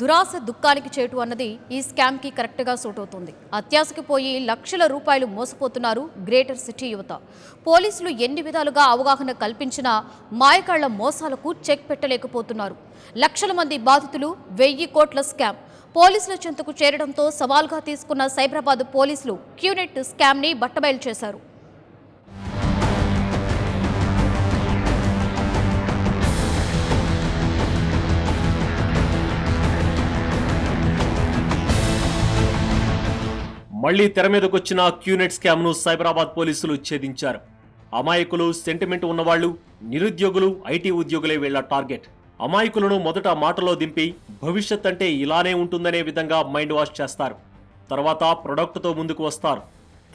దురాశ దుఃఖానికి చేటు అన్నది ఈ స్కామ్కి కరెక్ట్గా సూట్ అవుతుంది. అత్యాశకి పోయి లక్షల రూపాయలు మోసపోతున్నారు గ్రేటర్ సిటీ యువత. పోలీసులు ఎన్ని విధాలుగా అవగాహన కల్పించినా మాయకాళ్ల మోసాలకు చెక్ పెట్టలేకపోతున్నారు. లక్షల మంది బాధితులు, 1000 కోట్ల స్కామ్. పోలీసుల చెంతకు చేరడంతో సవాల్గా తీసుకున్న సైబరాబాద్ పోలీసులు క్యూనెట్ స్కామ్ని బట్టబయలు చేశారు. మళ్లీ తెర మీదకొచ్చిన క్యూనెట్ స్కామ్ ను సైబరాబాద్ పోలీసులు ఛేదించారు. అమాయకులు, సెంటిమెంట్ ఉన్నవాళ్లు, నిరుద్యోగులు, ఐటీ ఉద్యోగులే వీళ్ల టార్గెట్. అమాయకులను మొదట మాటలో దింపి భవిష్యత్ అంటే ఇలానే ఉంటుందనే విధంగా మైండ్ వాష్ చేస్తారు. తర్వాత ప్రొడక్ట్తో ముందుకు వస్తారు.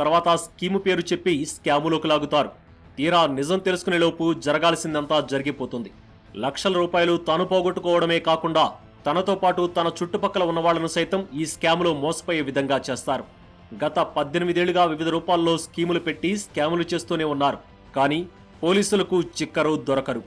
తర్వాత స్కీము పేరు చెప్పి స్కాములోకి లాగుతారు. తీరా నిజం తెలుసుకునే లోపు జరగాల్సిందంతా జరిగిపోతుంది. లక్షల రూపాయలు తాను పోగొట్టుకోవడమే కాకుండా తనతో పాటు తన చుట్టుపక్కల ఉన్న వాళ్లను సైతం ఈ స్కాములో మోసపోయే విధంగా చేస్తారు. గత 18 ఏళ్లుగా వివిధ రూపాల్లో స్కీములు పెట్టి స్కాములు చేస్తూనే ఉన్నారు. కానీ పోలీసులకు చిక్కరు, దొరకరు.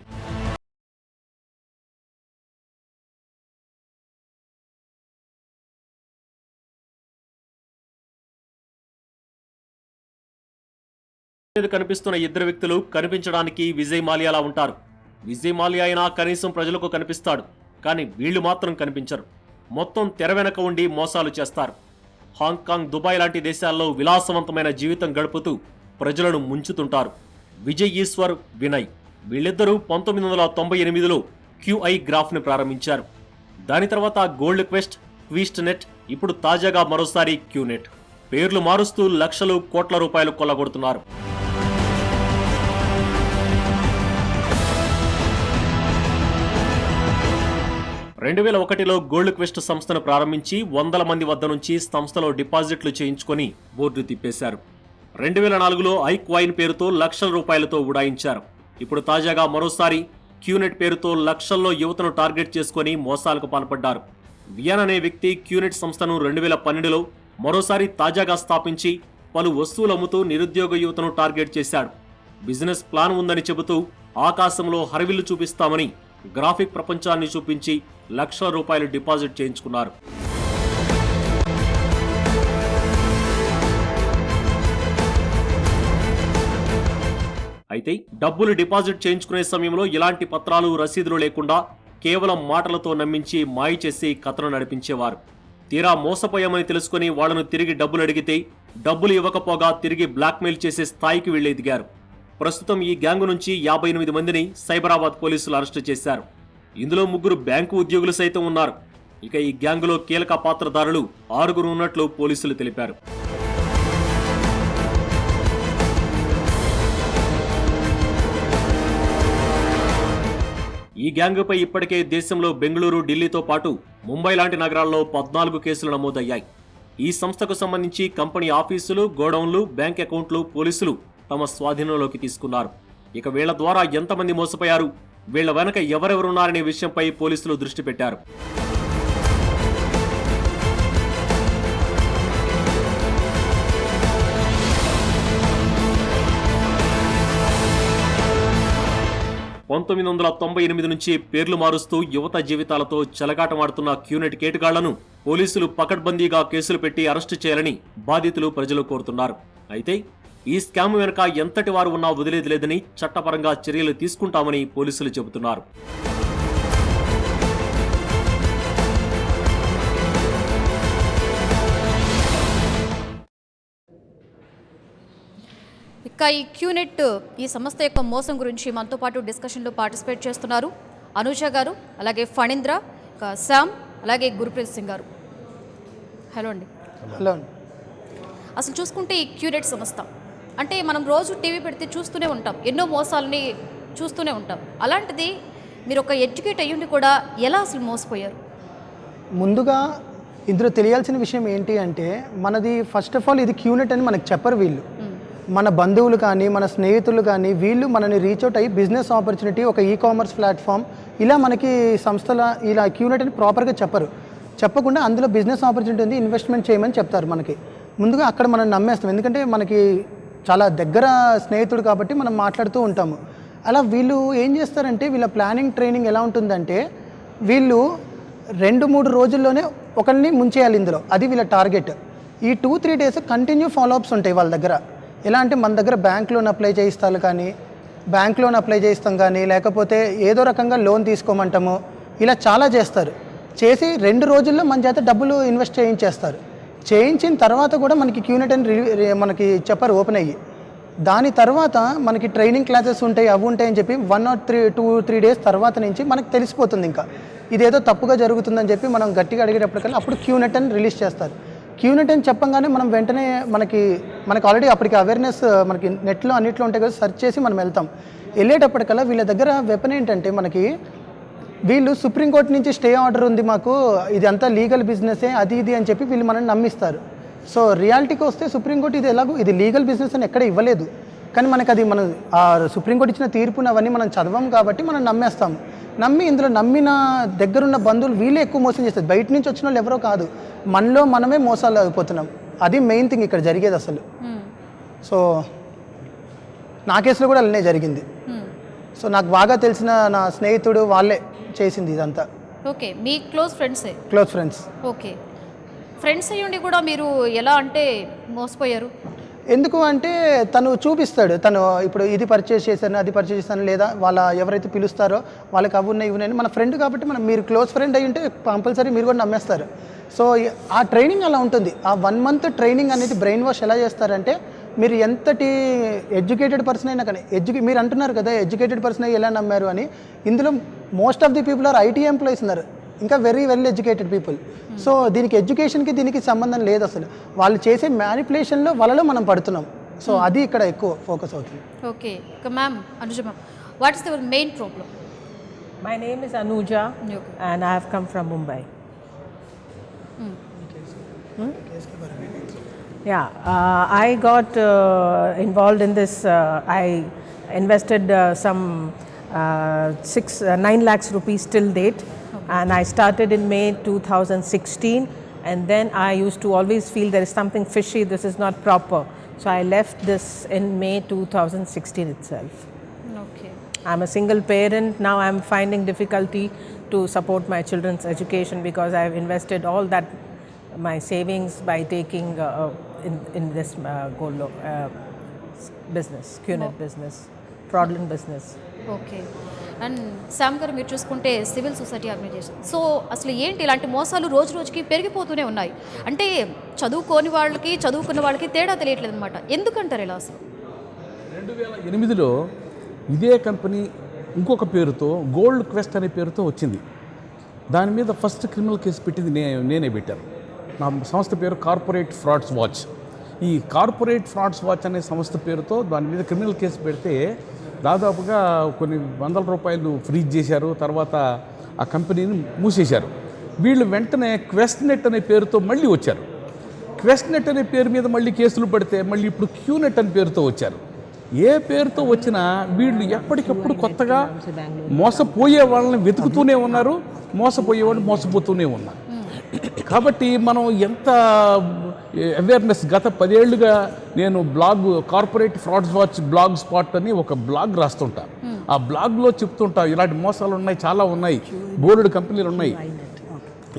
కనిపిస్తున్న ఇద్దరు వ్యక్తులు కనిపించడానికి విజయ్ మాల్యాలా ఉంటారు. విజయ్ మాల్యా అయినా కనీసం ప్రజలకు కనిపిస్తాడు. కానీ వీళ్లు మాత్రం కనిపించరు. మొత్తం తెర వెనక ఉండి మోసాలు చేస్తారు. హాంకాంగ్, దుబాయ్ లాంటి దేశాల్లో విలాసవంతమైన జీవితం గడుపుతూ ప్రజలను ముంచుతుంటారు. విజయ్ ఈశ్వర్, వినయ్ వీళ్ళిద్దరూ 1998లో QI గ్రాఫ్ని ప్రారంభించారు. దాని తర్వాత గోల్డ్ క్వెస్ట్, క్విస్ట్ నెట్, ఇప్పుడు తాజాగా మరోసారి క్యూనెట్. పేర్లు మారుస్తూ లక్షలు, కోట్ల రూపాయలు కొల్లగొడుతున్నారు. 2001లో గోల్డ్ క్వెస్ట్ సంస్థను ప్రారంభించి 100 మంది వద్ద నుంచి సంస్థలో డిపాజిట్లు చేయించుకొని బోర్డు తిప్పేశారు. 2004లో ఐక్వైన్ పేరుతో లక్షల రూపాయలతో ఉడాయించారు. ఇప్పుడు తాజాగా మరోసారి క్యూనెట్ పేరుతో లక్షల్లో యువతను టార్గెట్ చేసుకుని మోసాలకు పాల్పడ్డారు. వియాన్ అనే వ్యక్తి క్యూనెట్ సంస్థను 2012లో మరోసారి తాజాగా స్థాపించి పలు వస్తువులు అమ్ముతూ నిరుద్యోగ యువతను టార్గెట్ చేశాడు. బిజినెస్ ప్లాన్ ఉందని చెబుతూ ఆకాశంలో హరివిల్లు చూపిస్తామని గ్రాఫిక్ ప్రపంచాన్ని చూపించి లక్షల రూపాయలు డిపాజిట్ చేయించుకున్నారు. అయితే డబ్బులు డిపాజిట్ చేయించుకునే సమయంలో ఇలాంటి పత్రాలు, రసీదులు లేకుండా కేవలం మాటలతో నమ్మించి మాయ చేసి కథను నడిపించేవారు. తీరా మోసపోయామని తెలుసుకుని వాళ్లను తిరిగి డబ్బులు అడిగితే డబ్బులు ఇవ్వకపోగా తిరిగి బ్లాక్మెయిల్ చేసే స్థాయికి వీళ్లు ఎదిగారు. ప్రస్తుతం ఈ గ్యాంగు నుంచి 58 మందిని సైబరాబాద్ పోలీసులు అరెస్టు చేశారు. ఇందులో 3 బ్యాంకు ఉద్యోగులు సైతం ఉన్నారు. ఇక ఈ గ్యాంగులో కీలక పాత్రధారులు 6 ఉన్నట్లు పోలీసులు తెలిపారు. ఈ గ్యాంగుపై ఇప్పటికే దేశంలో బెంగళూరు, ఢిల్లీతో పాటు ముంబై లాంటి నగరాల్లో 14 కేసులు నమోదయ్యాయి. ఈ సంస్థకు సంబంధించి కంపెనీ ఆఫీసులు, గోడౌన్లు, బ్యాంక్ అకౌంట్లు పోలీసులు తమ స్వాధీనంలోకి తీసుకున్నారు. ఇక వీళ్ల ద్వారా ఎంతమంది మోసపోయారు, వీళ్ల వెనక ఎవరెవరున్నారనే విషయంపై పోలీసులు దృష్టి పెట్టారు. (1998) నుంచి పేర్లు మారుస్తూ యువత జీవితాలతో చెలగాటమాడుతున్న క్యూనెట్ కేటుగాళ్లను పోలీసులు పకడ్బందీగా కేసులు పెట్టి అరెస్టు చేయాలని బాధితులు, ప్రజలు కోరుతున్నారు. అయితే ఈ స్కామ్ వెనుక ఎంతటి వారు ఉన్నా వదిలేది లేదని, చట్టపరంగా చర్యలు తీసుకుంటామని పోలీసులు చెబుతున్నారు. ఇక ఈ క్యూనెట్ ఈ సంస్థ యొక్క మోసం గురించి మనతో పాటు డిస్కషన్లో పార్టిసిపేట్ చేస్తున్నారు అనూష గారు, అలాగే ఫణీంద్ర, శామ్, అలాగే గురుప్రీత్ సింగ్ గారు. హలో అండి. హలో. అసలు చూసుకుంటే ఈ క్యూనెట్ సంస్థ అంటే మనం రోజు టీవీ పెడితే చూస్తూనే ఉంటాం, ఎన్నో మోసాలని చూస్తూనే ఉంటాం. అలాంటిది మీరు ఒక ఎడ్యుకేట్ అయ్యుండి కూడా ఎలా అసలు మోసపోయారు? ముందుగా ఇందులో తెలియాల్సిన విషయం ఏంటి అంటే, మనది ఫస్ట్ ఆఫ్ ఆల్ ఇది క్యూనెట్ అని మనకు చెప్పరు వీళ్ళు. మన బంధువులు కానీ, మన స్నేహితులు కానీ వీళ్ళు మనని రీచ్అవుట్ అయ్యి బిజినెస్ ఆపర్చునిటీ, ఒక కామర్స్ ప్లాట్ఫామ్ ఇలా మనకి సంస్థల ఇలా క్యూనెట్ అని ప్రాపర్గా చెప్పరు. చెప్పకుండా అందులో బిజినెస్ ఆపర్చునిటీ ఉంది, ఇన్వెస్ట్మెంట్ చేయమని చెప్తారు. మనకి ముందుగా అక్కడ మనం నమ్మేస్తాం, ఎందుకంటే మనకి చాలా దగ్గర స్నేహితుడు కాబట్టి మనం మాట్లాడుతూ ఉంటాము. అలా వీళ్ళు ఏం చేస్తారంటే, వీళ్ళ ప్లానింగ్, ట్రైనింగ్ ఎలా ఉంటుందంటే, వీళ్ళు 2-3 రోజుల్లోనే ఒకరిని ముంచేయాలి ఇందులో, అది వీళ్ళ టార్గెట్. ఈ 2-3 డేస్ కంటిన్యూ ఫాలోఅప్స్ ఉంటాయి వాళ్ళ దగ్గర. ఎలా అంటే మన దగ్గర బ్యాంక్ లోన్ అప్లై చేయిస్తాను కానీ, బ్యాంక్ లోన్ అప్లై చేయిస్తాం కానీ, లేకపోతే ఏదో రకంగా లోన్ తీసుకోమంటాము, ఇలా చాలా చేస్తారు. చేసి 2 రోజుల్లో మన చేత డబ్బులు ఇన్వెస్ట్ చేయించేస్తారు. చేయించిన తర్వాత కూడా మనకి క్యూనెట్ అని మనకి చెప్పారు ఓపెన్ అయ్యి. దాని తర్వాత మనకి ట్రైనింగ్ క్లాసెస్ ఉంటాయి, అవి ఉంటాయని చెప్పి 1 or 2-3 డేస్ తర్వాత నుంచి మనకు తెలిసిపోతుంది ఇంకా ఇదేదో తప్పుగా జరుగుతుందని చెప్పి మనం గట్టిగా అడిగేటప్పటికల్లా అప్పుడు క్యూనెట్ అని రిలీజ్ చేస్తారు. క్యూనెట్ అని చెప్పంగానే మనం వెంటనే మనకి ఆల్రెడీ అప్పటికి అవేర్నెస్ మనకి నెట్లో అన్నిట్లో ఉంటాయి కదా, సెర్చ్ చేసి మనం వెళ్తాం. వెళ్ళేటప్పటికల్లా వీళ్ళ దగ్గర వెపన్ ఏంటంటే మనకి వీళ్ళు సుప్రీంకోర్టు నుంచి స్టే ఆర్డర్ ఉంది మాకు, ఇది అంతా లీగల్ బిజినెసే అది ఇది అని చెప్పి వీళ్ళు మనల్ని నమ్మిస్తారు. సో రియాలిటీకి వస్తే సుప్రీంకోర్టు ఇది లీగల్ బిజినెస్ అని ఎక్కడ ఇవ్వలేదు. కానీ మనకు అది మనం ఆ సుప్రీంకోర్టు ఇచ్చిన తీర్పును అవన్నీ మనం చదవం కాబట్టి మనం నమ్మేస్తాం. నమ్మి ఇందులో నమ్మిన దగ్గరున్న బంధువులు వీళ్ళే ఎక్కువ మోసం చేస్తారు. బయట నుంచి వచ్చిన వాళ్ళు ఎవరో కాదు, మనలో మనమే మోసాలు అయిపోతున్నాం. అది మెయిన్ థింగ్ ఇక్కడ జరిగేది అసలు. సో నా కేసులో కూడా అలానే జరిగింది. సో నాకు బాగా తెలిసిన నా స్నేహితుడు వాళ్ళే చేసింది ఇదంతా. ఓకే, మీ క్లోజ్ ఫ్రెండ్సే? Close friends. ఓకే, ఫ్రెండ్స్ అయ్యుండి కూడా మీరు ఎలా అంటే మోసపోయారు? ఎందుకు అంటే తను చూపిస్తాడు, తను ఇప్పుడు ఇది పర్చేస్ చేశాను అది పర్చేస్ చేశాను, లేదా వాళ్ళ ఎవరైతే పిలుస్తారో వాళ్ళకి అవి ఉన్నాయి ఇవి మన ఫ్రెండ్ కాబట్టి మనం మీరు క్లోజ్ ఫ్రెండ్ అయ్యి ఉంటే కంపల్సరీ మీరు కూడా నమ్మేస్తారు. సో ఆ ట్రైనింగ్ అలా ఉంటుంది. ఆ 1 month ట్రైనింగ్ అనేది బ్రెయిన్ వాష్ ఎలా చేస్తారంటే మీరు ఎంతటి ఎడ్యుకేటెడ్ పర్సన్ అయినా కానీ మీరు అంటున్నారు కదా ఎడ్యుకేటెడ్ పర్సన్ అయ్యి ఎలా నమ్మారు అని, ఇందులో most of the people or IT employees ఉన్నారు, ఇంకా very well educated people. So దీనికి ఎడ్యుకేషన్కి దీనికి సంబంధం లేదు అసలు. వాళ్ళు చేసే మ్యానిపులేషన్లో వాళ్ళలో మనం పడుతున్నాం. సో అది ఇక్కడ ఎక్కువ ఫోకస్ అవుతుంది. Okay, ma'am Anuja ma'am, what is your main problem? My name is Anuja and I have come from Mumbai. Yeah, I got involved in this. I invested some 9 lakhs rupees till date, and I started in May 2016, and then I used to always feel there is something fishy, this is not proper. So I left this in May 2016 itself. Okay. I'm a single parent. Now I'm finding difficulty to support my children's education because I've invested all that my savings by taking in this gold business, QNet business, fraudulent business. Okay, and Sam గారు మీరు చూసుకుంటే civil society organisation, so అసలు ఏంటి ఇలాంటి మోసాలు రోజు రోజుకి పెరిగిపోతూనే ఉన్నాయి. అంటే చదువుకోని వాళ్ళకి చదువుకున్న వాళ్ళకి తేడా తెలియట్లేదు అనమాట. ఎందుకంటారు ఇలా? అసలు 2008లో ఇదే కంపెనీ ఇంకొక పేరుతో గోల్డ్ క్వెస్ట్ అనే పేరుతో వచ్చింది. దాని మీద ఫస్ట్ క్రిమినల్ కేసు పెట్టింది నేనే పెట్టాను. నా సంస్థ పేరు కార్పొరేట్ ఫ్రాడ్స్ వాచ్. ఈ కార్పొరేట్ ఫ్రాడ్స్ వాచ్ అనే సంస్థ పేరుతో దాని మీద క్రిమినల్ కేసు పెడితే దాదాపుగా కొన్ని వందల రూపాయలు ఫ్రీజ్ చేశారు. తర్వాత ఆ కంపెనీని మూసేశారు. వీళ్ళు వెంటనే క్వెస్ట్నెట్ అనే పేరుతో మళ్ళీ వచ్చారు. క్వెస్ట్నెట్ అనే పేరు మీద మళ్ళీ కేసులు పడితే మళ్ళీ ఇప్పుడు క్యూనెట్ అనే పేరుతో వచ్చారు. ఏ పేరుతో వచ్చినా వీళ్ళు ఎప్పటికప్పుడు కొత్తగా మోసపోయే వాళ్ళని వెతుకుతూనే ఉన్నారు, మోసపోయేవాళ్ళు మోసపోతూనే ఉన్నారు. కాబట్టి మనం ఎంత అవేర్నెస్, గత 10 ఏళ్ళుగా నేను blog corporate frauds watch blog spot అని ఒక బ్లాగ్ రాస్తుంటా. ఆ బ్లాగ్లో చెప్తుంటా ఇలాంటి మోసాలు ఉన్నాయి, చాలా ఉన్నాయి, బోర్డు కంపెనీలు ఉన్నాయి.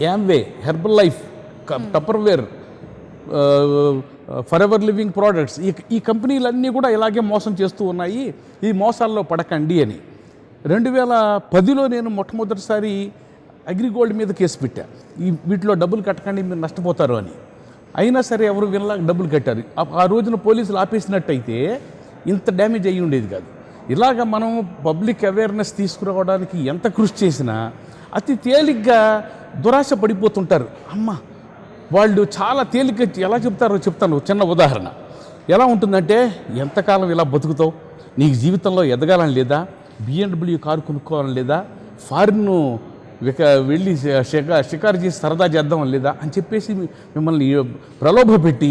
Amway, herbal life, Tupperware, forever living products, ఈ కంపెనీలన్నీ కూడా ఇలాగే మోసం చేస్తూ ఉన్నాయి, ఈ మోసాల్లో పడకండి అని. 2010లో నేను మొట్టమొదటిసారి అగ్రిగోల్డ్ మీద కేసు పెట్టా. వీటిలో డబ్బులు కట్టకండి మీరు నష్టపోతారు అని. అయినా సరే ఎవరు వినలాగా డబ్బులు కట్టారు. ఆ రోజున పోలీసులు ఆపేసినట్టయితే ఇంత డ్యామేజ్ అయ్యి ఉండేది కాదు. ఇలాగ మనం పబ్లిక్ అవేర్నెస్ తీసుకురావడానికి ఎంత కృషి చేసినా అతి తేలిగ్గా దురాశ పడిపోతుంటారు. అమ్మ వాళ్ళు చాలా తేలిగ్గా ఎలా చెప్తారో చెప్తాను. చిన్న ఉదాహరణ ఎలా ఉంటుందంటే, ఎంతకాలం ఇలా బతుకుతావు, నీకు జీవితంలో ఎదగాలని లేదా, BMW కారు కొనుక్కోవాలని లేదా, ఫారిన్ వెళ్ళి షికారు చేసి సరదా చేద్దాం లేదా అని చెప్పేసి మిమ్మల్ని ప్రలోభ పెట్టి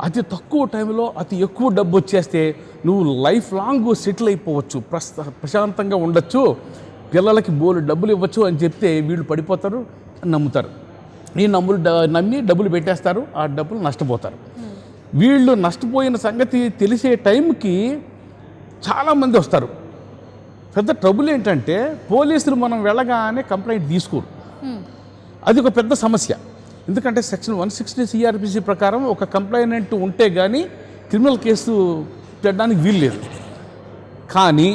అతి తక్కువ టైంలో అతి ఎక్కువ డబ్బు వచ్చేస్తే నువ్వు లైఫ్ లాంగ్ సెటిల్ అయిపోవచ్చు, ప్రశాంతంగా ఉండొచ్చు, పిల్లలకి బోలు డబ్బులు ఇవ్వచ్చు అని చెప్తే వీళ్ళు పడిపోతారు, నమ్ముతారు. ఈ నమ్మి డబ్బులు పెట్టేస్తారు, ఆ డబ్బులు నష్టపోతారు. వీళ్ళు నష్టపోయిన సంగతి తెలిసే టైంకి చాలామంది వస్తారు. పెద్ద ట్రబుల్ ఏంటంటే పోలీసులు మనం వెళ్ళగానే కంప్లైంట్ తీసుకోరు. అది ఒక పెద్ద సమస్య. ఎందుకంటే సెక్షన్ 160 సిఆర్పిసి ప్రకారం ఒక కంప్లైనెంట్ ఉంటే కానీ క్రిమినల్ కేసు పెట్టడానికి వీలు లేదు. కానీ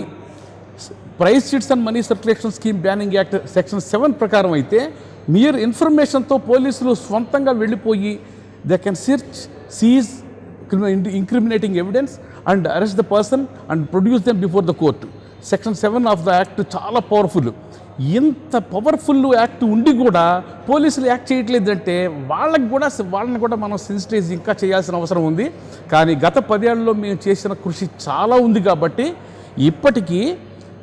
price chits and money circulation scheme banning act section 7 ప్రకారం అయితే మీరు ఇన్ఫర్మేషన్తో పోలీసులు స్వంతంగా వెళ్ళిపోయి they can search, seize incriminating evidence and arrest the person and produce them before the court. Section 7 of the act చాలా పవర్ఫుల్. ఇంత పవర్ఫుల్ యాక్ట్ ఉండి కూడా పోలీసులు యాక్ట్ చేయట్లేదంటే వాళ్ళని కూడా మనం సెన్సిటైజ్ ఇంకా చేయాల్సిన అవసరం ఉంది. కానీ గత 10 ఏళ్లలో మేము చేసిన కృషి చాలా ఉంది కాబట్టి ఇప్పటికీ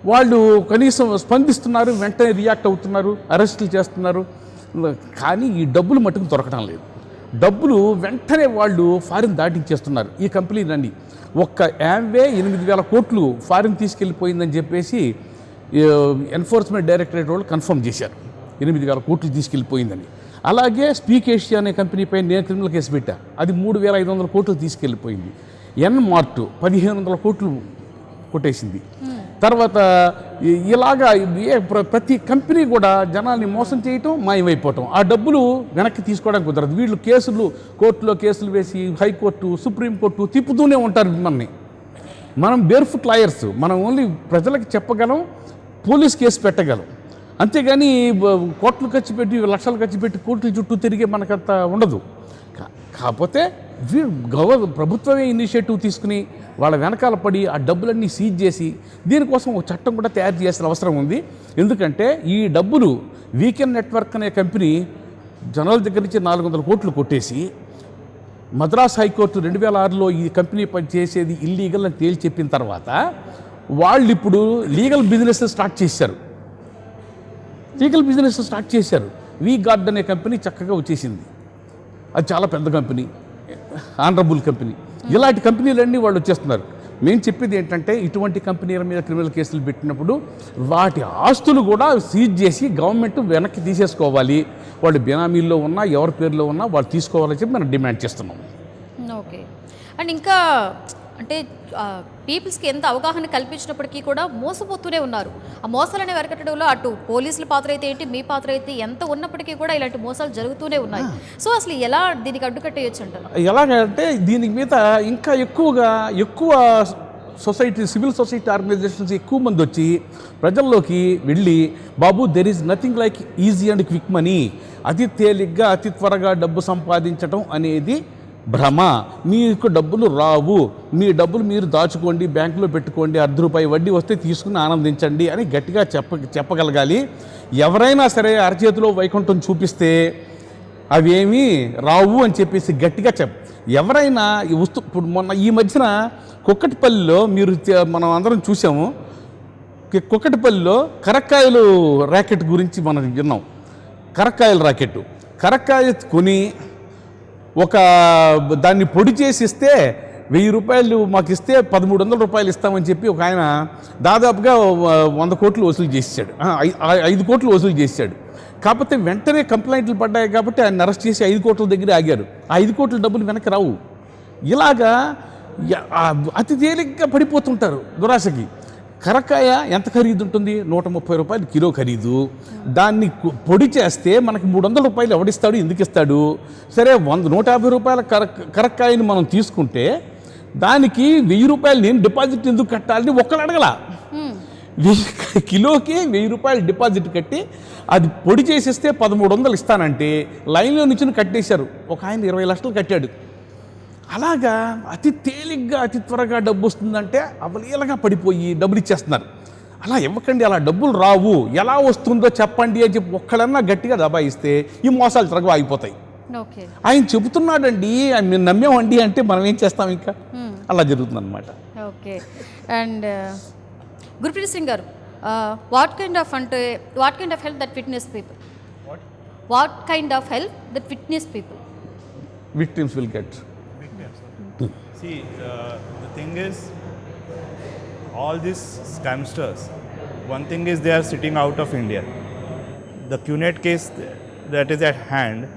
వాళ్ళు కనీసం స్పందిస్తున్నారు, వెంటనే రియాక్ట్ అవుతున్నారు, అరెస్టులు చేస్తున్నారు. కానీ ఈ డబ్బులు మటుకు దొరకడం లేదు. డబ్బులు వెంటనే వాళ్ళు ఫారిన్ దాటించేస్తున్నారు. ఈ కంపెనీలన్నీ ఒక్క యాంవే 8,000 కోట్లు ఫారిన్ తీసుకెళ్ళిపోయిందని చెప్పేసి ఎన్ఫోర్స్మెంట్ డైరెక్టరేట్ వాళ్ళు కన్ఫర్మ్ చేశారు, 8,000 కోట్లు తీసుకెళ్ళిపోయిందని. అలాగే స్పీక్ ఏషియా అనే కంపెనీపై నేను క్రిమినల్ కేసు పెట్టా, అది 3,500 కోట్లు తీసుకెళ్ళిపోయింది. ఎన్మార్ట్ 1,500 కోట్లు కొట్టేసింది. తర్వాత ఇలాగా ప్రతి కంపెనీ కూడా జనాల్ని మోసం చేయటం, మాయమైపోవటం, ఆ డబ్బులు వెనక్కి తీసుకోవడానికి కుదరదు. వీళ్ళు కోర్టులో కేసులు వేసి హైకోర్టు, సుప్రీంకోర్టు తిప్పుతూనే ఉంటారు మనని. మనం బేర్ఫుట్ లాయర్స్, మనం ఓన్లీ ప్రజలకు చెప్పగలం, పోలీస్ కేసు పెట్టగలం. అంతేగాని కోట్లు ఖర్చు పెట్టి, లక్షలు ఖర్చు పెట్టి కోర్టుల చుట్టూ తిరిగే మనకంత ఉండదు. కాకపోతే ప్రభుత్వమే ఇనిషియేటివ్ తీసుకుని వాళ్ళ వెనకాల పడి ఆ డబ్బులన్నీ సీజ్ చేసి దీనికోసం ఒక చట్టం కూడా తయారు చేయాల్సిన అవసరం ఉంది. ఎందుకంటే ఈ డబ్బులు వీకెండ్ నెట్వర్క్ అనే కంపెనీ జనాల దగ్గర నుంచి 400 కోట్లు కొట్టేసి మద్రాస్ హైకోర్టు 2006లో ఈ కంపెనీ పని చేసేది ఇల్లీగల్ అని తేల్చి చెప్పిన తర్వాత వాళ్ళు ఇప్పుడు లీగల్ బిజినెస్ స్టార్ట్ చేశారు. వీ గార్డ్ అనే కంపెనీ చక్కగా వచ్చేసింది. అది చాలా పెద్ద కంపెనీ, ఆనరబుల్ కంపెనీ. ఇలాంటి కంపెనీలన్నీ వాళ్ళు వచ్చేస్తున్నారు. మేము చెప్పేది ఏంటంటే ఇటువంటి కంపెనీల మీద క్రిమినల్ కేసులు పెట్టినప్పుడు వాటి ఆస్తులు కూడా సీజ్ చేసి గవర్నమెంట్ వెనక్కి తీసేసుకోవాలి. వాళ్ళు బెనామీల్లో ఉన్నా, ఎవరి పేరులో ఉన్నా వాళ్ళు తీసుకోవాలని చెప్పి మనం డిమాండ్ చేస్తున్నాం. ఓకే. అండ్ ఇంకా అంటే పీపుల్స్కి ఎంత అవగాహన కల్పించినప్పటికీ కూడా మోసపోతూనే ఉన్నారు. ఆ మోసాలని అరికట్టడంలో అటు పోలీసుల పాత్ర అయితే ఏంటి, మీ పాత్ర అయితే ఎంత ఉన్నప్పటికీ కూడా ఇలాంటి మోసాలు జరుగుతూనే ఉన్నాయి. సో అసలు ఎలా దీనికి అడ్డుకట్టేయచ్చు అంటారు? ఎలాగంటే దీని మీద ఇంకా ఎక్కువ సొసైటీ, సివిల్ సొసైటీ ఆర్గనైజేషన్స్ ఎక్కువ మంది వచ్చి ప్రజల్లోకి వెళ్ళి, బాబు there is nothing like easy and quick money, అతి తేలిగ్గా అతి త్వరగా డబ్బు సంపాదించడం అనేది భ్రమ, మీకు డబ్బులు రావు, మీ డబ్బులు మీరు దాచుకోండి, బ్యాంకులో పెట్టుకోండి, ₹1 వడ్డీ వస్తే తీసుకుని ఆనందించండి అని గట్టిగా చెప్పగలగాలి. ఎవరైనా సరే అరచేతిలో వైకుంఠం చూపిస్తే అవేమీ రావు అని చెప్పేసి గట్టిగా ఎవరైనా ఇప్పుడు మొన్న ఈ మధ్యన కుక్కటిపల్లిలో మనం అందరం చూసాము. కుక్కటిపల్లిలో కరక్కాయలు ర్యాకెట్ గురించి మనం విన్నాం. కరక్కాయల ర్యాకెట్, కరక్కాయ కొని దాన్ని పొడి చేసి ఇస్తే ₹1,000 మాకు ఇస్తే ₹1,300 ఇస్తామని చెప్పి ఒక ఆయన దాదాపుగా 100 కోట్లు వసూలు చేశాడు, 5 కోట్లు వసూలు చేశాడు. కాకపోతే వెంటనే కంప్లైంట్లు పడ్డాయి కాబట్టి ఆయన అరెస్ట్ చేసి 5 కోట్ల దగ్గర ఆగారు. ఆ 5 కోట్ల డబ్బులు వెనక్కి రావు. ఇలాగా అతి తేలిగ్గా పడిపోతుంటారు దురాశకి. కరక్కాయ ఎంత ఖరీదు ఉంటుంది? ₹130 కిలో ఖరీదు. దాన్ని పొడి చేస్తే మనకి ₹300 ఎవడిస్తాడు, ఎందుకు ఇస్తాడు? సరే, ₹150 కరక్కాయని మనం తీసుకుంటే దానికి ₹1,000 నేను డిపాజిట్ ఎందుకు కట్టాలని ఒక్కడు అడగల. కిలోకి ₹1,000 డిపాజిట్ కట్టి అది పొడి చేసేస్తే 1,300 ఇస్తానంటే లైన్లో నుంచి కట్టేశారు. ఒక ఆయన 20 లక్షలు కట్టాడు. అలాగా అతి తేలిగ్గా అతి త్వరగా డబ్బు వస్తుందంటే అవలీలగా పడిపోయి డబ్బులు ఇచ్చేస్తున్నారు. అలా ఇవ్వకండి, అలా డబ్బులు రావు, ఎలా వస్తుందో చెప్పండి అని చెప్పి ఒక్కడన్నా గట్టిగా దబాయిస్తే ఈ మోసాలు త్వరగా ఆగిపోతాయి. ఆయన చెబుతున్నాడండి, మేము నమ్మేమండి అంటే మనం ఏం చేస్తాం? ఇంకా అలా జరుగుతుంది అనమాట. ఓకే. అండ్ గుర్ప్రీత్ సింగ్ గారు, what kind of help that witness people? What kind of help that witness people? Victims will get. See, the thing is, all these scamsters, one thing is they are sitting out of India. The QNet case that is at hand,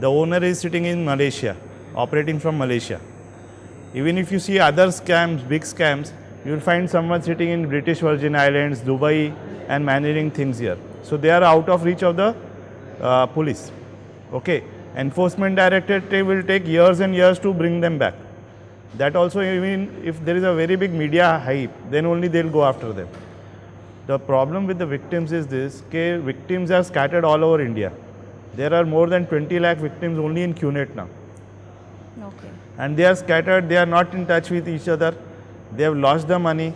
the owner is sitting in Malaysia, operating from Malaysia. Even if you see other scams, big scams, you will find someone sitting in British Virgin Islands, Dubai, and managing things here. So they are out of reach of the police. Okay, enforcement directorate will take years and years to bring them back. That also, even if there is a very big media hype, then only they'll go after them. The problem with the victims is this: okay, victims are scattered all over India. There are more than 20 lakh victims only in QNet now. Okay. And they are scattered, they are not in touch with each other, they have lost the money.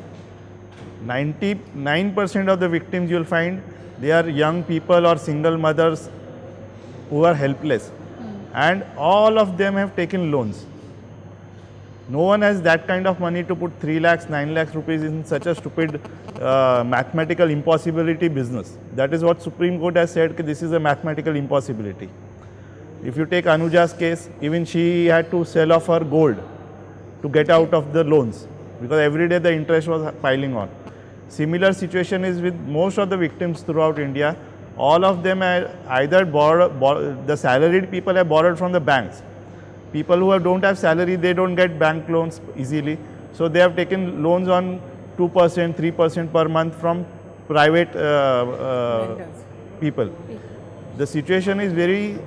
99% of the victims you'll find, they are young people or single mothers who are helpless. And all of them have taken loans. No one has that kind of money to put 3 lakhs, 9 lakhs rupees in such a stupid mathematical impossibility business. That is what Supreme Court has said, that this is a mathematical impossibility. If you take Anuja's case, even she had to sell off her gold to get out of the loans, because every day the interest was piling on. Similar situation is with most of the victims throughout India. All of them are either the salaried people have borrowed from the banks. People who don't have salary, they don't get bank loans easily. So they have taken loans on 2%, 3% per month from private people. The situation is very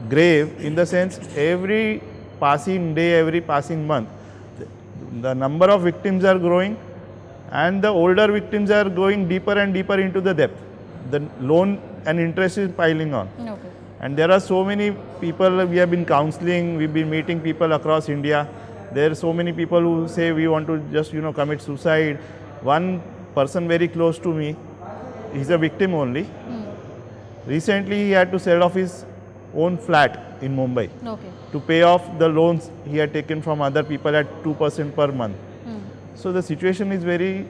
grave in the sense every passing day, every passing month, the number of victims are growing and the older victims are going deeper and deeper into the depth. The loan and interest is piling on. Okay. And there are so many people we have been counseling, we've been meeting people across India. There are so many people who say we want to just, commit suicide. One person very close to me, he's a victim only. Recently he had to sell off his own flat in Mumbai Okay. to pay off the loans he had taken from other people at 2% per month. So the situation is very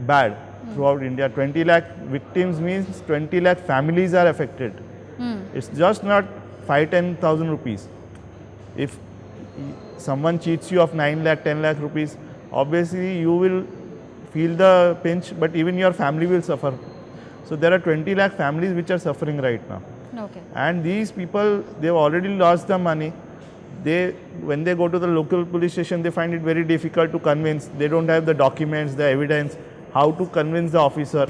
bad throughout India. 20 lakh victims means 20 lakh families are affected. It's just not 5-10,000 rupees. If someone cheats you of 9 lakh, 10 lakh rupees, obviously you will feel the pinch, but even your family will suffer. So there are 20 lakh families which are suffering right now. Okay. And these people, they've already lost the money. When they go to the local police station, they find it very difficult to convince. They don't have the documents, the evidence, how to convince the officer.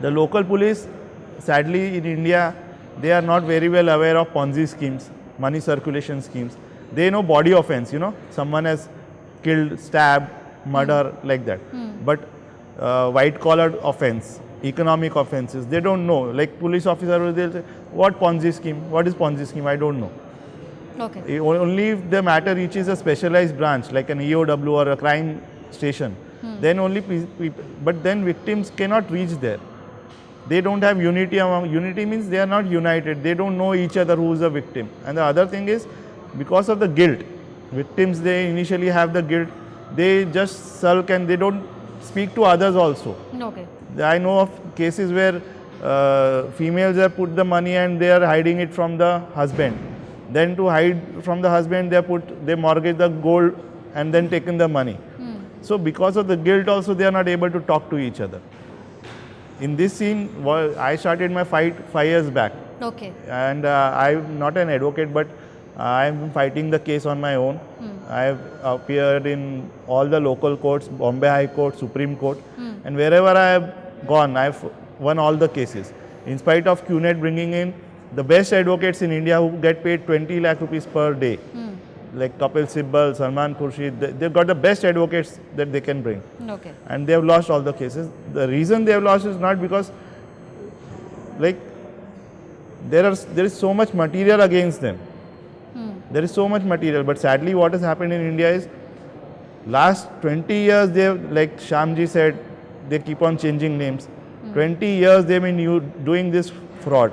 The local police, sadly in India, they are not very well aware of Ponzi schemes, money circulation schemes. They know body offense, someone has killed, stabbed, murder, like that. But white collar offense, economic offenses, they don't know. Like police officer, they'll say, what Ponzi scheme? What is Ponzi scheme? I don't know. Okay. Only if the matter reaches a specialized branch like an EOW or a crime station, then only people, but then victims cannot reach there. They don't have unity among, unity means they are not united, they don't know each other who is a victim. And the other thing is, because of the guilt, victims, they initially have the guilt, they just sulk and they don't speak to others also. Okay. I know of cases where females have put the money and they are hiding it from the husband. Then to hide from the husband, they mortgage the gold and then taken the money. So because of the guilt also, they are not able to talk to each other. In this scene, I started my fight 5 years back. Okay. And I'm not an advocate, but I'm fighting the case on my own. I've appeared in all the local courts, Bombay High Court, Supreme Court, and wherever I have gone, I've won all the cases. In spite of QNet bringing in the best advocates in India who get paid 20 lakh rupees per day, like Kapil Sibbal, Salman Khurshid, they've got the best advocates that they can bring. Okay. And they have lost all the cases. The reason they have lost is not because, there is so much material against them. There is so much material, but sadly what has happened in India is, last 20 years, like Shyamji said, they keep on changing names. 20 years they've been doing this fraud.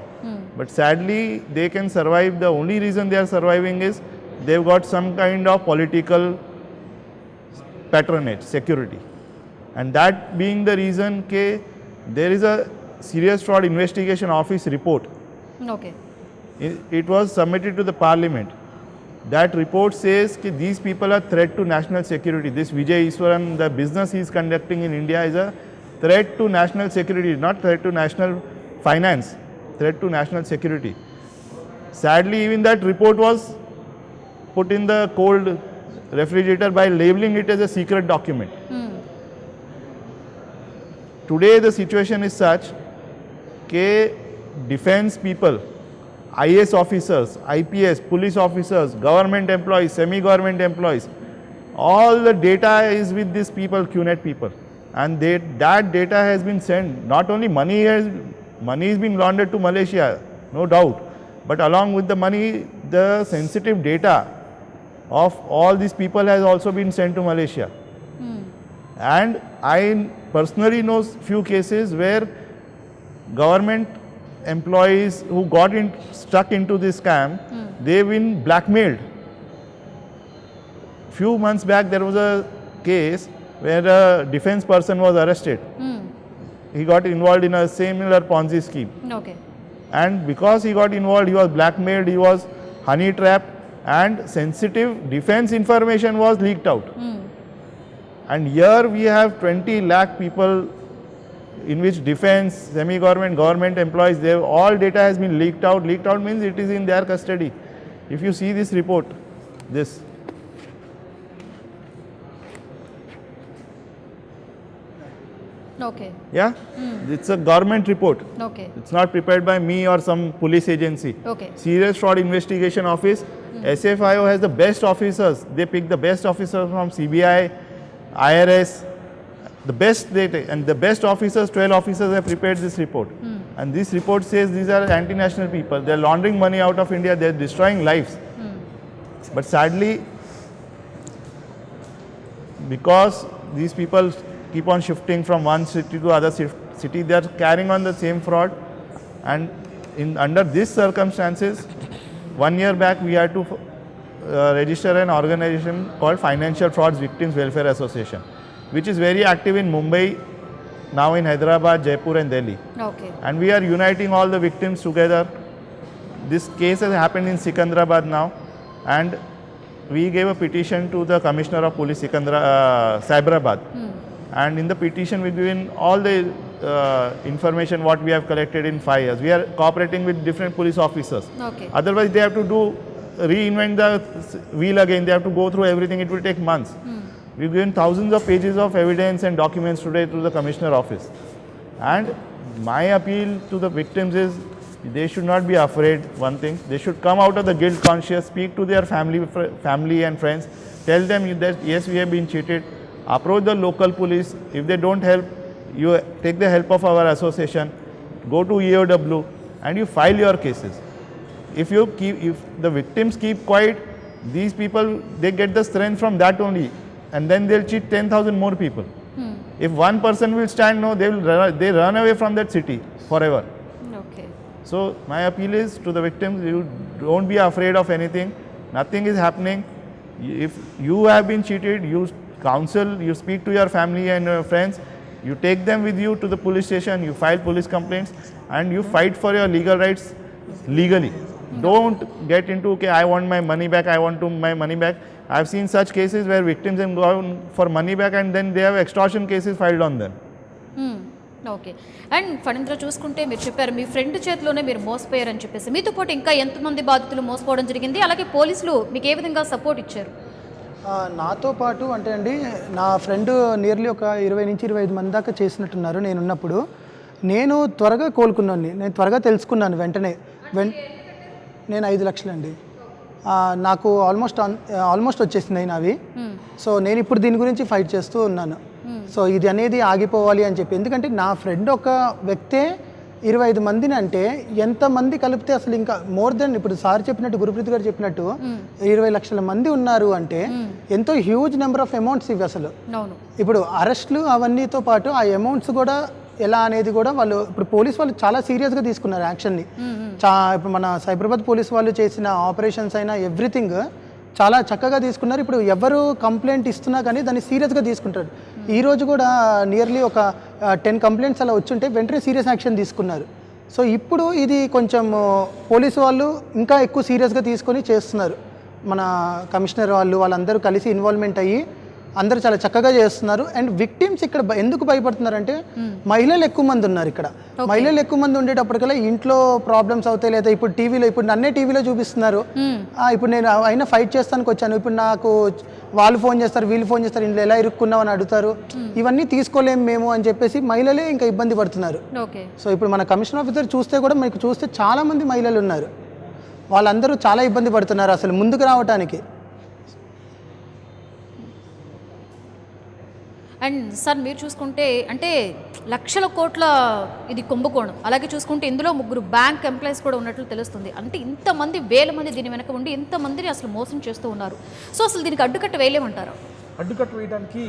But sadly, they can survive. The only reason they are surviving is they've got some kind of political patronage, security. And that being the reason, there is a serious fraud investigation office report. Okay. It was submitted to the parliament. That report says that these people are threat to national security. This Vijay Iswaran, the business he is conducting in India is a threat to national security, not threat to national finance, threat to national security. Sadly, even that report was put in the cold refrigerator by labeling it as a secret document. Today the situation is such that defense people, IAS officers, IPS, police officers, government employees, semi-government employees, all the data is with these people, QNet people. And that data has been sent, not only money is being laundered to Malaysia, no doubt, but along with the money, the sensitive data of all these people has also been sent to Malaysia. And I personally know few cases where government employees who got stuck into this scam, they've been blackmailed. Few months back there was a case where a defense person was arrested. He got involved in a similar Ponzi scheme. Okay. And because he got involved, he was blackmailed, he was honey trapped, and sensitive defense information was leaked out. And here we have 20 lakh people in which defense, semi-government, government employees, all data has been leaked out. Leaked out means it is in their custody. If you see this report, this. Okay. Yeah? It's a government report. Okay. It's not prepared by me or some police agency. Okay. Serious Fraud Investigation Office. SFIO has the best officers. They pick the best officers from CBI, IRS, the best data, and the best officers, 12 officers have prepared this report. And this report says these are anti-national people. They're laundering money out of India. They're destroying lives. But sadly, because these people keep on shifting from one city to other city, they are carrying on the same fraud. And under these circumstances, 1 year back we had to register an organization called Financial Frauds Victims Welfare Association, which is very active in Mumbai, now in Hyderabad, Jaipur and Delhi. Okay. And we are uniting all the victims together. This case has happened in Sikandrabad now, and we gave a petition to the Commissioner of Police Cyberabad. And in the petition we given all the information what we have collected in 5 years. We are cooperating with different police officers. Okay. Otherwise they have to reinvent the wheel again. They have to go through everything. It will take months. We've given thousands of pages of evidence and documents today to the Commissioner office. And my appeal to the victims is they should not be afraid. One thing, they should come out of the guilt conscious, speak to their family and friends, tell them that yes, we have been cheated. Approach the local police. If they don't help, you take the help of our association, go to EOW and you file your cases. If the victims keep quiet, these people, they get the strength from that only, and then they'll cheat 10,000 more people. If one person will stand, no, they run away from that city forever. Okay. So my appeal is to the victims, you don't be afraid of anything. Nothing is happening. If you have been cheated, you counsel, you speak to your family and friends, you take them with you to the police station, you file police complaints, and you fight for your legal rights legally. Don't get into, okay, I want my money back, I want my money back. I've seen such cases where victims have gone for money back and then they have extortion cases filed on them. Okay. And Phanindra, చూసుకుంటే మీరు చెప్పారు మీ friend చేతిలోనే మీరు మోసపోయారని చెప్పేసి, మీతో పాటు ఇంకా ఎంతమంది బాధితులు మోసపోవడం జరిగింది, అలాగే పోలీసులు మీకు ఏ విధంగా సపోర్ట్ ఇచ్చారు? నాతో పాటు అంటే అండి, నా ఫ్రెండ్ నియర్లీ ఒక 20 నుంచి 25 మంది దాకా చేసినట్టున్నారు నేనున్నప్పుడు. నేను త్వరగా కోలుకున్నాను, నేను త్వరగా తెలుసుకున్నాను వెంటనే. నేను 5 లక్షలండి, నాకు ఆల్మోస్ట్ వచ్చేసినాయి నావి. సో నేను ఇప్పుడు దీని గురించి ఫైట్ చేస్తూ ఉన్నాను. సో ఇది అనేది ఆగిపోవాలి అని చెప్పి, ఎందుకంటే నా ఫ్రెండ్ ఒక వ్యక్తే 25 మందిని అంటే ఎంతమంది కలిపితే అసలు ఇంకా మోర్ దెన్, ఇప్పుడు సార్ చెప్పినట్టు, గురుప్రీత్ గారు చెప్పినట్టు 20 లక్షల మంది ఉన్నారు అంటే ఎంతో హ్యూజ్ నెంబర్ ఆఫ్ అమౌంట్స్ ఇవి అసలు. ఇప్పుడు అరెస్టులు అవన్నీతో పాటు ఆ అమౌంట్స్ కూడా ఎలా అనేది కూడా వాళ్ళు ఇప్పుడు పోలీస్ వాళ్ళు చాలా సీరియస్గా తీసుకున్నారు యాక్షన్ని. ఇప్పుడు మన సైబరాబాద్ పోలీస్ వాళ్ళు చేసిన ఆపరేషన్స్ అయినా ఎవ్రీథింగ్ చాలా చక్కగా తీసుకున్నారు. ఇప్పుడు ఎవరు కంప్లైంట్ ఇస్తున్నా కానీ దాన్ని సీరియస్గా తీసుకుంటారు. ఈరోజు కూడా నియర్లీ ఒక 10 కంప్లైంట్స్ అలా వచ్చుంటే వెంటనే సీరియస్ యాక్షన్ తీసుకున్నారు. సో ఇప్పుడు ఇది కొంచెం పోలీసు వాళ్ళు ఇంకా ఎక్కువ సీరియస్గా తీసుకొని చేస్తున్నారు. మన కమిషనర్ వాళ్ళందరూ కలిసి ఇన్వాల్వ్మెంట్ అయ్యి అందరూ చాలా చక్కగా చేస్తున్నారు. అండ్ విక్టిమ్స్ ఇక్కడ ఎందుకు భయపడుతున్నారంటే మహిళలు ఎక్కువ మంది ఉన్నారు ఇక్కడ. మహిళలు ఎక్కువ మంది ఉండేటప్పటికల్లా ఇంట్లో ప్రాబ్లమ్స్ అవుతాయి, లేదా ఇప్పుడు టీవీలో, ఇప్పుడు నన్నే టీవీలో చూపిస్తున్నారు, ఇప్పుడు నేను అయినా ఫైట్ చేస్తానికి వచ్చాను, ఇప్పుడు నాకు వాళ్ళు ఫోన్ చేస్తారు, వీళ్ళు ఫోన్ చేస్తారు, ఇంట్లో ఎలా ఇరుక్కున్నావు అని అడుగుతారు, ఇవన్నీ తీసుకోలేము మేము అని చెప్పేసి మహిళలే ఇంకా ఇబ్బంది పడుతున్నారు. సో ఇప్పుడు మన కమిషన్ ఆఫీసర్ చూస్తే కూడా మీకు చూస్తే చాలా మంది మహిళలు ఉన్నారు, వాళ్ళందరూ చాలా ఇబ్బంది పడుతున్నారు అసలు ముందుకు రావడానికి. అండ్ సార్ మీరు చూసుకుంటే అంటే లక్షల కోట్ల ఇది కుంభకోణం, అలాగే చూసుకుంటే ఇందులో 3 బ్యాంక్ ఎంప్లాయీస్ కూడా ఉన్నట్లు తెలుస్తుంది. అంటే ఇంతమంది వేల మంది దీని వెనక ఉండి ఇంతమందిని అసలు మోసం చేస్తూ ఉన్నారు. సో అసలు దీనికి అడ్డుకట్ట వేయలేమంటారా? అడ్డుకట్ట వేయడానికి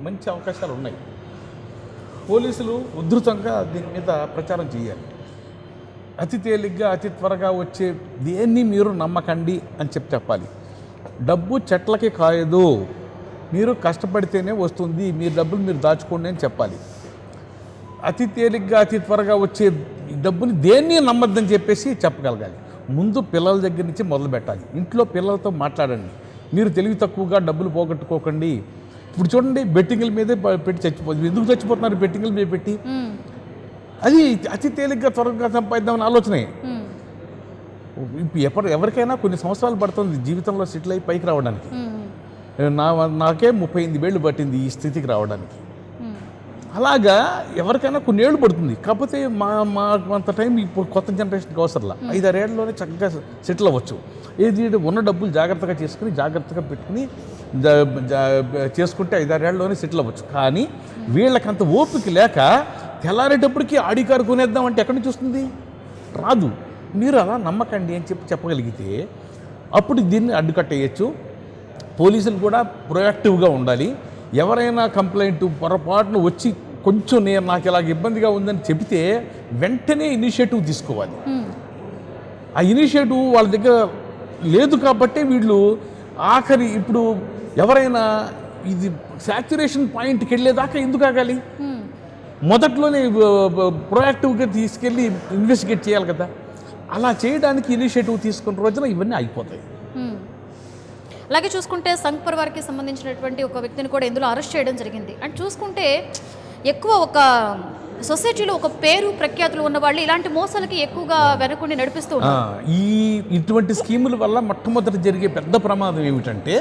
మంచి అవకాశాలు ఉన్నాయి. పోలీసులు ఉధృతంగా దీని మీద ప్రచారం చేయాలి. అతి తేలిగ్గా అతి త్వరగా వచ్చే దేన్ని మీరు నమ్మకండి అని చెప్పాలి. డబ్బు చెట్లకి కాయదు, మీరు కష్టపడితేనే వస్తుంది, మీ డబ్బులు మీరు దాచుకోండి అని చెప్పాలి. అతి తేలిగ్గా అతి త్వరగా వచ్చే డబ్బుని దేన్ని నమ్మద్దని చెప్పేసి చెప్పగలగాలి. ముందు పిల్లల దగ్గర నుంచి మొదలు పెట్టాలి. ఇంట్లో పిల్లలతో మాట్లాడండి, మీరు తెలివి తక్కువగా డబ్బులు పోగొట్టుకోకండి. ఇప్పుడు చూడండి, బెట్టింగ్ల మీదే పెట్టి చచ్చిపోతుంది. ఎందుకు చచ్చిపోతున్నారు బెట్టింగ్ల మీద పెట్టి? అది అతి తేలిగ్గా త్వరగా సంపాదిద్దామని ఆలోచనే. ఎవరికైనా కొన్ని సంవత్సరాలు పడుతుంది జీవితంలో సెటిల్ అయి పైకి రావడానికి. నాకే 38 ఏళ్ళు పట్టింది ఈ స్థితికి రావడానికి. అలాగా ఎవరికైనా కొన్ని ఏళ్ళు పడుతుంది. కాకపోతే మా అంత టైం ఇప్పుడు కొత్త జనరేషన్కి అవసరంలా. 5-6 ఏళ్ళలోనే చక్కగా సెటిల్ అవ్వచ్చు. ఏది ఉన్న డబ్బులు జాగ్రత్తగా చేసుకుని జాగ్రత్తగా పెట్టుకుని చేసుకుంటే 5-6 ఏళ్ళలోనే సెటిల్ అవ్వచ్చు. కానీ వీళ్ళకంత ఓపిక లేక తెల్లారేటప్పటికి ఆడి కారు కొనేద్దాం అంటే ఎక్కడి నుంచి వస్తుంది? రాదు. మీరు అలా నమ్మకండి అని చెప్పగలిగితే అప్పుడు దీన్ని అడ్డుకట్టేయచ్చు. పోలీసులు కూడా ప్రొయాక్టివ్గా ఉండాలి. ఎవరైనా కంప్లైంట్ పొరపాటును వచ్చి కొంచెం నాకు ఇలాగ ఇబ్బందిగా ఉందని చెబితే వెంటనే ఇనిషియేటివ్ తీసుకోవాలి. ఆ ఇనిషియేటివ్ వాళ్ళ దగ్గర లేదు కాబట్టి వీళ్ళు ఆఖరి ఇప్పుడు ఎవరైనా ఇది సాచ్యురేషన్ పాయింట్కి వెళ్ళేదాకా ఎందుకు ఆగాలి? మొదట్లోనే ప్రొయాక్టివ్గా తీసుకెళ్ళి ఇన్వెస్టిగేట్ చేయాలి కదా. అలా చేయడానికి ఇనిషియేటివ్ తీసుకున్న రోజున ఇవన్నీ అయిపోతాయి. అలాగే చూసుకుంటే సంఘ్ పరివార్కి సంబంధించినటువంటి ఒక వ్యక్తిని కూడా ఇందులో అరెస్ట్ చేయడం జరిగింది. అండ్ చూసుకుంటే ఎక్కువ ఒక సొసైటీలో ఒక పేరు ప్రఖ్యాతులు ఉన్న వాళ్ళు ఇలాంటి మోసాలకి ఎక్కువగా వెనకుండి నడిపిస్తూ ఉన్నారు. ఇటువంటి స్కీముల వల్ల మొట్టమొదటి జరిగే పెద్ద ప్రమాదం ఏమిటంటే,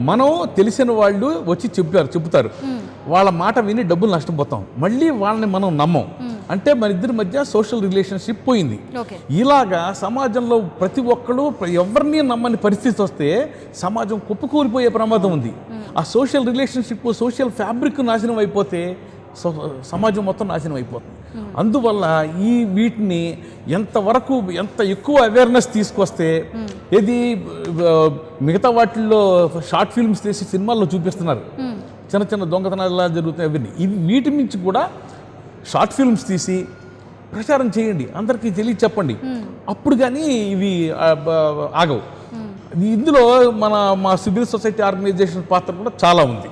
మనం తెలిసిన వాళ్ళు వచ్చి చెబుతారు, వాళ్ళ మాట విని డబ్బులు నష్టపోతాం, మళ్ళీ వాళ్ళని మనం నమ్మం. అంటే మన ఇద్దరి మధ్య సోషల్ రిలేషన్షిప్ పోయింది. ఇలాగా సమాజంలో ప్రతి ఒక్కరు ఎవరిని నమ్మని పరిస్థితి వస్తే సమాజం కుప్పకూలిపోయే ప్రమాదం ఉంది. ఆ సోషల్ రిలేషన్షిప్, సోషల్ ఫ్యాబ్రిక్ నాశనం అయిపోతే సమాజం మొత్తం నాశనం అయిపోతుంది. అందువల్ల వీటిని ఎంత ఎక్కువ అవేర్నెస్ తీసుకొస్తే, ఇది మిగతా వాటిల్లో షార్ట్ ఫిల్మ్స్ తీసి సినిమాల్లో చూపిస్తున్నారు, చిన్న చిన్న దొంగతనాలు ఎలా జరుగుతాయి అవన్నీ. వీటి నుంచి కూడా షార్ట్ ఫిల్మ్స్ తీసి ప్రచారం చేయండి, అందరికీ చెప్పండి. అప్పుడు కానీ ఇవి ఆగవు. ఇందులో మా సివిల్ సొసైటీ ఆర్గనైజేషన్ పాత్ర కూడా చాలా ఉంది.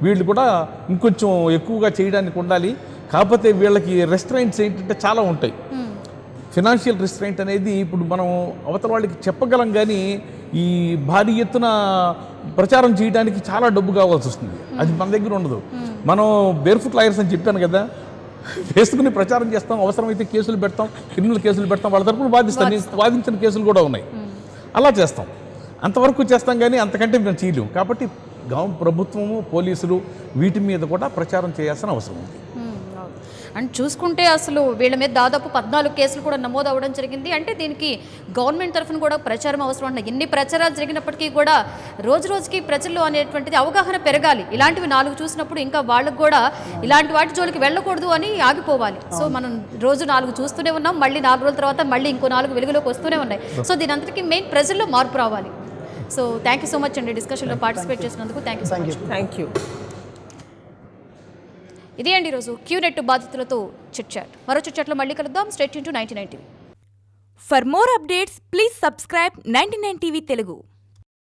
వీళ్ళు కూడా ఇంకొంచెం ఎక్కువగా చేయడానికి ఉండాలి. కాకపోతే వీళ్ళకి రెస్ట్రైంట్స్ ఏంటంటే చాలా ఉంటాయి. ఫినాన్షియల్ రెస్ట్రైంట్ అనేది ఇప్పుడు మనం అవతల వాళ్ళకి చెప్పగలం, కానీ ఈ భారీ ఎత్తున ప్రచారం చేయడానికి చాలా డబ్బు కావాల్సి వస్తుంది. అది మన దగ్గర ఉండదు. మనం బేర్ఫుట్ లాయర్స్ అని చెప్పాను కదా, వేసుకుని ప్రచారం చేస్తాం, అవసరమైతే కేసులు పెడతాం, క్రిమినల్ కేసులు పెడతాం, వాళ్ళ తరపున వాదిస్తాం. నేను వాదించిన కేసులు కూడా ఉన్నాయి. అలా చేస్తాం, అంతవరకు చేస్తాం, కానీ అంతకంటే మేము చేయలేము. కాబట్టి ప్రభుత్వము, పోలీసులు వీటి మీద కూడా ప్రచారం చేయాల్సిన అవసరం ఉంది. అండ్ చూసుకుంటే అసలు వీళ్ళ మీద దాదాపు 14 కేసులు కూడా నమోదు అవ్వడం జరిగింది. అంటే దీనికి గవర్నమెంట్ తరఫున కూడా ప్రచారం అవసరం అంట. ఎన్ని ప్రచారాలు జరిగినప్పటికీ కూడా రోజు రోజుకి ప్రజల్లో అనేటువంటిది అవగాహన పెరగాలి. ఇలాంటివి 4 చూసినప్పుడు ఇంకా వాళ్ళకు కూడా ఇలాంటి వాటి జోలికి వెళ్ళకూడదు అని ఆగిపోవాలి. సో మనం రోజు 4 చూస్తూనే ఉన్నాం, మళ్ళీ 4 రోజుల తర్వాత మళ్ళీ ఇంకో 4 వెలుగులోకి వస్తూనే ఉన్నాయి. సో దీని అంతటికీ మెయిన్ ప్రజల్లో మార్పు రావాలి. So thank you so much అండి డిస్కషన్లో పార్టిసిపేట్ చేసినందుకు. Thank you. ఇదే అండి ఈరోజు క్యూనెట్ బాధితులతో చిట్ చాట్. మరో చిట్ చాట్లో మళ్ళీ కలుద్దాం. Stay tune to 99 TV. For more updates please subscribe 99 TV Telugu.